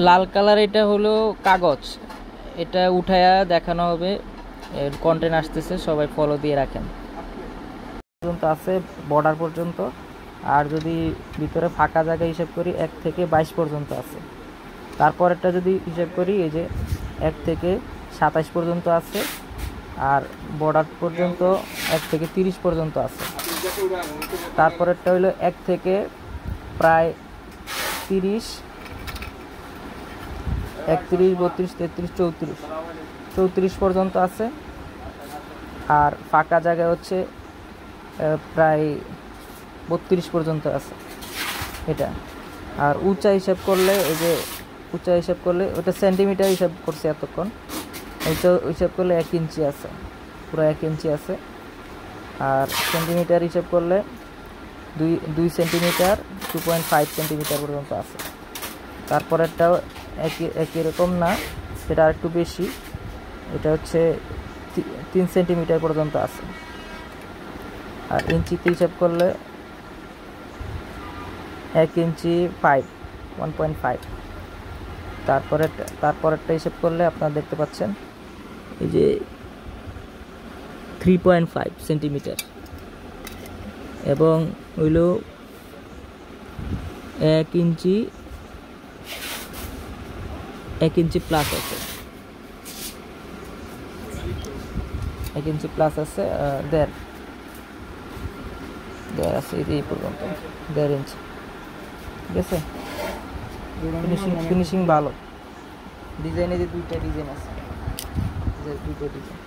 লাল colour এটা হলো কাগজ, এটা উঠায়া দেখানো হবে, এর কন্টেন্ট আসতেছে, সবাই ফলো দিয়ে রাখেন। পর্যন্ত আছে বর্ডার পর্যন্ত, আর যদি ভিতরে ফাঁকা জায়গা হিসাব করি 1 থেকে 22 পর্যন্ত আছে। তারপরেরটা যদি হিসাব করি এই যে 1 থেকে 27 পর্যন্ত আছে, আর বর্ডার পর্যন্ত 1 থেকে 30 পর্যন্ত আছে। তারপরেরটা হলো 1 থেকে প্রায় 30, 31, 32, 33, 34 পর্যন্ত আছে। আর ফাঁকা জায়গা হচ্ছে প্রায় 32 পর্যন্ত আছে এটা। আর উঁচা হিসাব করলে এই যে উঁচা হিসাব করলে ওটা সেন্টিমিটার হিসাব করছে এতক্ষণ, ওইটা হিসাব করলে 1 ইঞ্চি আছে, পুরো 1 ইঞ্চি আছে। আর সেন্টিমিটার হিসাব করলে 2 সেন্টিমিটার, 2.5 সেন্টিমিটার পর্যন্ত আছে। তারপরেরটাও একই রকম না, সেটা আর একটু বেশি, এটা হচ্ছে 3 সেন্টিমিটার পর্যন্ত আছে। আর ইঞ্চিতে হিসাব করলে 1 ইঞ্চি 1.5। তারপরেরটা হিসাব করলে আপনারা দেখতে পাচ্ছেন এই যে 3.5 সেন্টিমিটার, এবং হইল 1 ইঞ্চি প্লাস আছে, 1 ইঞ্চি প্লাস আছে, 1.5 আছে এই পর্যন্ত, 1.5 ইঞ্চি। ঠিক আছে, ফিনিশিং ভালো। ডিজাইনে যে 2টা ডিজাইন আছে, 2টা ডিজাইন।